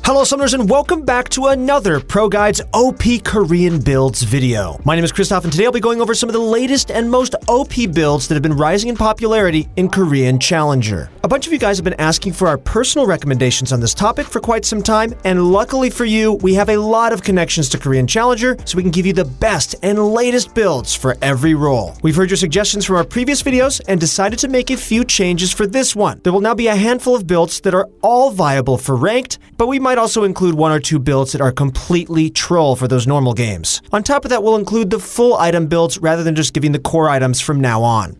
Hello Summoners and welcome back to another ProGuides OP Korean builds video. My name is Christoph and today I'll be going over some of the latest and most OP builds that have been rising in popularity in Korean Challenger. A bunch of you guys have been asking for our personal recommendations on this topic for quite some time, and luckily for you, we have a lot of connections to Korean Challenger, so we can give you the best and latest builds for every role. We've heard your suggestions from our previous videos and decided to make a few changes for this one. There will now be a handful of builds that are all viable for ranked, but we might also include one or two builds that are completely troll for those normal games. On top of that, we'll include the full item builds rather than just giving the core items from now on.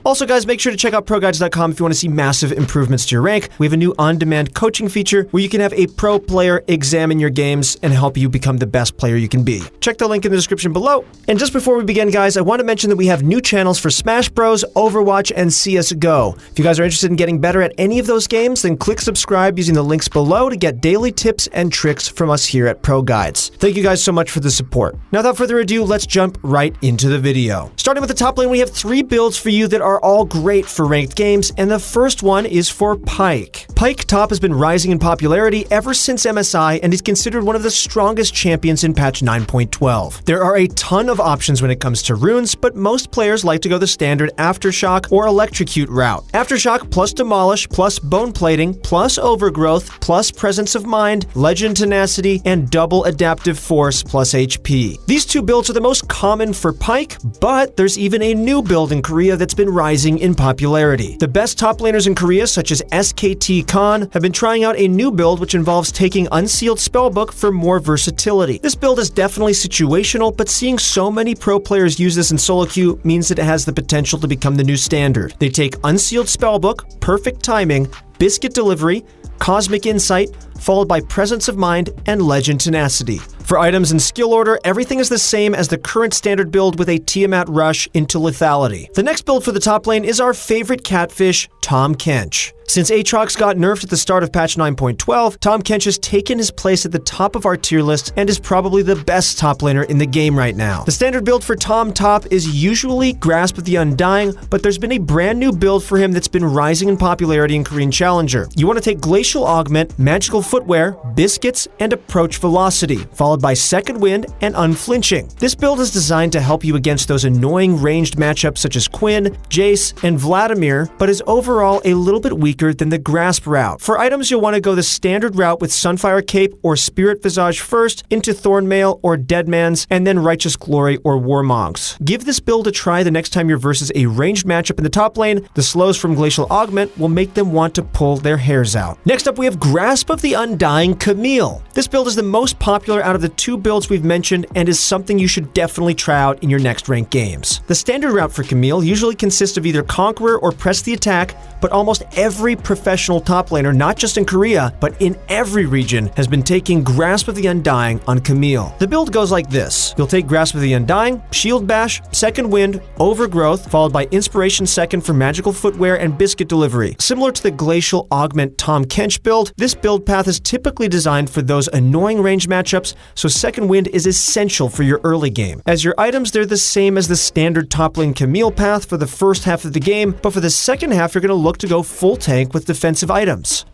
Also guys, make sure to check out ProGuides.com if you want to see massive improvements to your rank. We have a new on-demand coaching feature where you can have a pro player examine your games and help you become the best player you can be. Check the link in the description below. And just before we begin guys, I want to mention that we have new channels for Smash Bros, Overwatch, and CSGO. If you guys are interested in getting better at any of those games, then click subscribe using the links below to get daily tips and tricks from us here at ProGuides. Thank you guys so much for the support. Now without further ado, let's jump right into the video. Starting with the top lane, we have 3 builds for you that are all great for ranked games, and the first one is for Pyke. Pyke top has been rising in popularity ever since MSI and is considered one of the strongest champions in patch 9.12. There are a ton of options when it comes to runes, but most players like to go the standard Aftershock or Electrocute route. Aftershock plus Demolish plus Bone Plating plus Overgrowth plus Presence of Mind, Legend Tenacity, and double Adaptive Force plus HP. These 2 builds are the most common for Pyke, but there's even a new build in Korea that's been rising in popularity. The best top laners in Korea, such as SKT Khan, have been trying out a new build which involves taking Unsealed Spellbook for more versatility. This build is definitely situational, but seeing so many pro players use this in solo queue means that it has the potential to become the new standard. They take Unsealed Spellbook, Perfect Timing, Biscuit Delivery, Cosmic Insight, followed by Presence of Mind and Legend Tenacity. For items and skill order, everything is the same as the current standard build with a Tiamat Rush into Lethality. The next build for the top lane is our favorite catfish, Tahm Kench. Since Aatrox got nerfed at the start of patch 9.12, Tahm Kench has taken his place at the top of our tier list and is probably the best top laner in the game right now. The standard build for Tahm top is usually Grasp of the Undying, but there's been a brand new build for him that's been rising in popularity in Korean Challenger. You want to take Glacial Augment, Magical Footwear, Biscuits, and Approach Velocity, followed by Second Wind and Unflinching. This build is designed to help you against those annoying ranged matchups such as Quinn, Jace, and Vladimir, but is overall a little bit weaker than the Grasp route. For items, you'll want to go the standard route with Sunfire Cape or Spirit Visage first, into Thornmail or Deadman's, and then Righteous Glory or Warmogs. Give this build a try the next time you're versus a ranged matchup in the top lane. The slows from Glacial Augment will make them want to pull their hairs out. Next up, we have Grasp of the Undying Camille. This build is the most popular out of the 2 builds we've mentioned and is something you should definitely try out in your next ranked games. The standard route for Camille usually consists of either Conqueror or Press the Attack, but almost every professional top laner, not just in Korea, but in every region, has been taking Grasp of the Undying on Camille. The build goes like this. You'll take Grasp of the Undying, Shield Bash, Second Wind, Overgrowth, followed by Inspiration Second for Magical Footwear and Biscuit Delivery. Similar to the Glacial Augment Tahm Kench build, this build path is typically designed for those annoying range matchups, so Second Wind is essential for your early game. As your items, they're the same as the standard top lane Camille path for the first half of the game, but for the second half, you're going to look to go full tank with defensive items.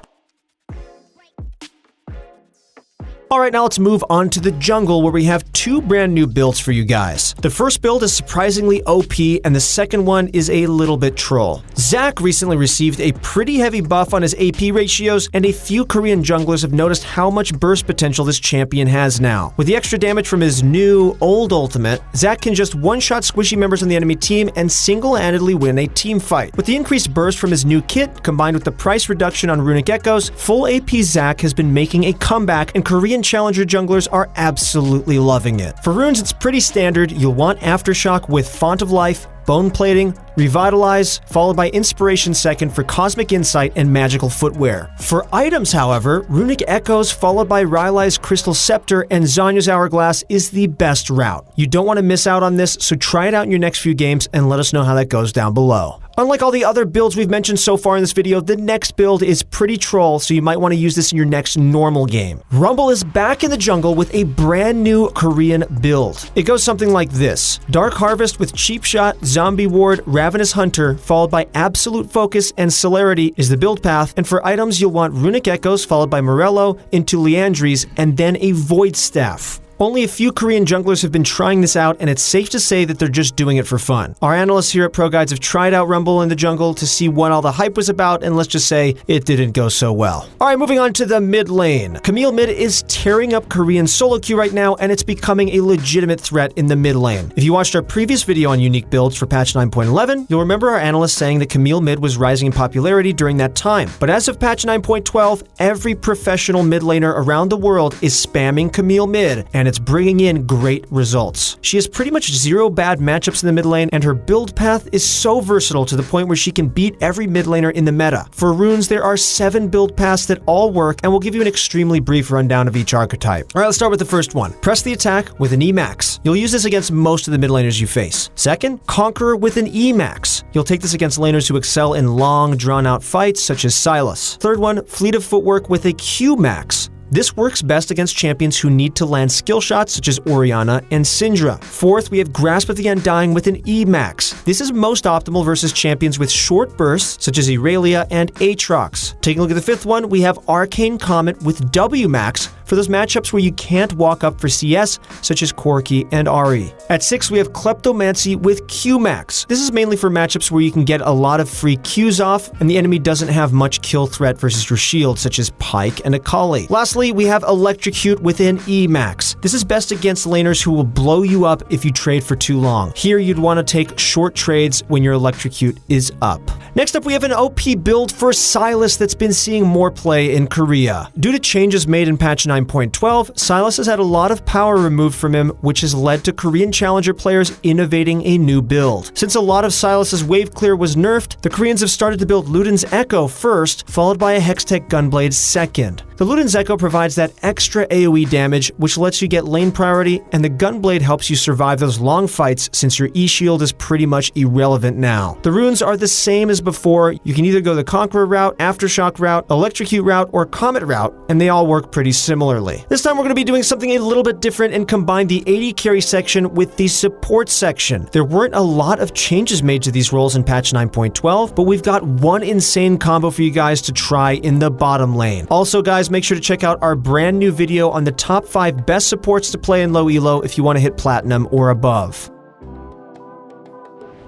Alright, now let's move on to the jungle where we have 2 brand new builds for you guys. The first build is surprisingly OP and the second one is a little bit troll. Zac recently received a pretty heavy buff on his AP ratios, and a few Korean junglers have noticed how much burst potential this champion has now. With the extra damage from his new, old ultimate, Zac can just one-shot squishy members on the enemy team and single-handedly win a team fight. With the increased burst from his new kit, combined with the price reduction on Runic Echoes, full AP Zac has been making a comeback, and Korean Challenger junglers are absolutely loving it. For runes, it's pretty standard. You'll want Aftershock with Font of Life, Bone Plating, Revitalize, followed by Inspiration Second for Cosmic Insight and Magical Footwear. For items, however, Runic Echoes followed by Rylai's Crystal Scepter and Zanya's Hourglass is the best route. You don't want to miss out on this, so try it out in your next few games and let us know how that goes down below. Unlike all the other builds we've mentioned so far in this video, the next build is pretty troll, so you might want to use this in your next normal game. Rumble is back in the jungle with a brand new Korean build. It goes something like this: Dark Harvest with Cheap Shot, Zombie Ward, Ravenous Hunter, followed by Absolute Focus and Celerity is the build path, and for items you'll want Runic Echoes followed by Morello into Liandry's, and then a Void Staff. Only a few Korean junglers have been trying this out, and it's safe to say that they're just doing it for fun. Our analysts here at ProGuides have tried out Rumble in the jungle to see what all the hype was about, and let's just say it didn't go so well. Alright, moving on to the mid lane. Camille mid is tearing up Korean solo queue right now, and it's becoming a legitimate threat in the mid lane. If you watched our previous video on unique builds for patch 9.11, you'll remember our analysts saying that Camille mid was rising in popularity during that time. But as of patch 9.12, every professional mid laner around the world is spamming Camille mid, and it's bringing in great results. She has pretty much zero bad matchups in the mid lane, and her build path is so versatile to the point where she can beat every mid laner in the meta. For runes, there are 7 build paths that all work, and we'll give you an extremely brief rundown of each archetype. Alright, let's start with the first one. Press the attack with an E max. You'll use this against most of the mid laners you face. Second, Conqueror with an E max. You'll take this against laners who excel in long, drawn-out fights, such as Sylas. Third one, Fleet of Footwork with a Q max. This works best against champions who need to land skill shots such as Orianna and Syndra. Fourth, we have Grasp of the Undying with an E max. This is most optimal versus champions with short bursts such as Irelia and Aatrox. Taking a look at the fifth one, we have Arcane Comet with W max for those matchups where you can't walk up for CS, such as Corki and Ahri. At 6, we have Kleptomancy with Q max. This is mainly for matchups where you can get a lot of free Qs off, and the enemy doesn't have much kill threat versus your shield, such as Pyke and Akali. Lastly, we have Electrocute with an E max. This is best against laners who will blow you up if you trade for too long. Here, you'd want to take short trades when your Electrocute is up. Next up, we have an OP build for Sylas that's been seeing more play in Korea. Due to changes made in patch 9.12, Sylas has had a lot of power removed from him, which has led to Korean challenger players innovating a new build. Since a lot of Sylas's wave clear was nerfed, the Koreans have started to build Luden's Echo first, followed by a Hextech Gunblade second. The Luden's Echo provides that extra AoE damage, which lets you get lane priority, and the Gunblade helps you survive those long fights since your E-shield is pretty much irrelevant now. The runes are the same as before. You can either go the Conqueror route, Aftershock route, Electrocute route, or Comet route, and they all work pretty similarly. This time we're going to be doing something a little bit different and combine the AD carry section with the support section. There weren't a lot of changes made to these roles in patch 9.12, but we've got one insane combo for you guys to try in the bottom lane. Also, guys, make sure to check out our brand new video on the top 5 best supports to play in low elo if you want to hit platinum or above.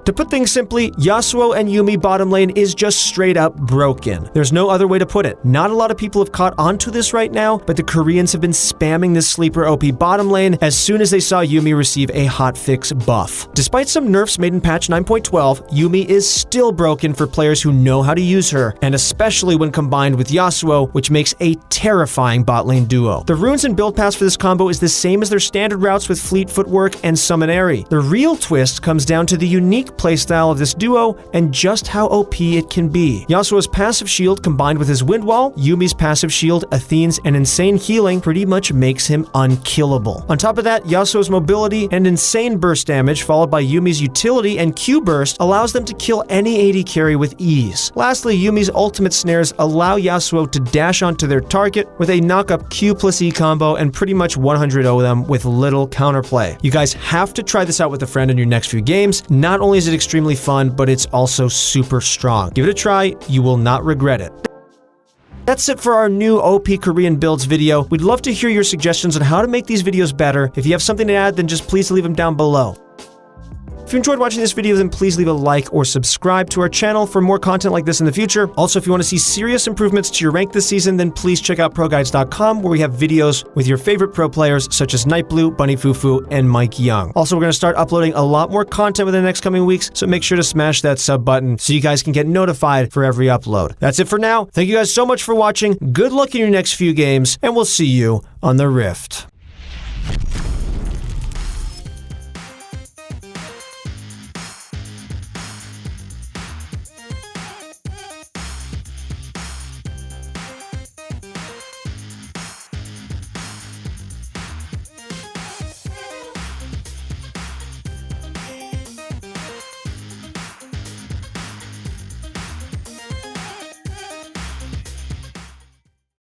To put things simply, Yasuo and Yuumi bottom lane is just straight up broken. There's no other way to put it. Not a lot of people have caught onto this right now, but the Koreans have been spamming this sleeper OP bottom lane as soon as they saw Yuumi receive a hotfix buff. Despite some nerfs made in patch 9.12, Yuumi is still broken for players who know how to use her, and especially when combined with Yasuo, which makes a terrifying bot lane duo. The runes and build paths for this combo is the same as their standard routes with Fleet Footwork and Summon Ahri. The real twist comes down to the unique playstyle of this duo and just how OP it can be. Yasuo's passive shield combined with his wind wall, Yuumi's passive shield, Athene's, and insane healing pretty much makes him unkillable. On top of that, Yasuo's mobility and insane burst damage followed by Yuumi's utility and Q burst allows them to kill any AD carry with ease. Lastly, Yuumi's ultimate snares allow Yasuo to dash onto their target with a knock-up Q plus E combo and pretty much 100-0 them with little counterplay. You guys have to try this out with a friend in your next few games. Not only is it extremely fun, but it's also super strong. Give it a try, you will not regret it. That's it for our new OP Korean builds video. We'd love to hear your suggestions on how to make these videos better. If you have something to add, then just please leave them down below. If you enjoyed watching this video, then please leave a like or subscribe to our channel for more content like this in the future. Also, if you want to see serious improvements to your rank this season, then please check out ProGuides.com, where we have videos with your favorite pro players such as Nightblue, Bunny Fufu, and Mike Young. Also, we're going to start uploading a lot more content within the next coming weeks, so make sure to smash that sub button so you guys can get notified for every upload. That's it for now. Thank you guys so much for watching. Good luck in your next few games, and we'll see you on the Rift.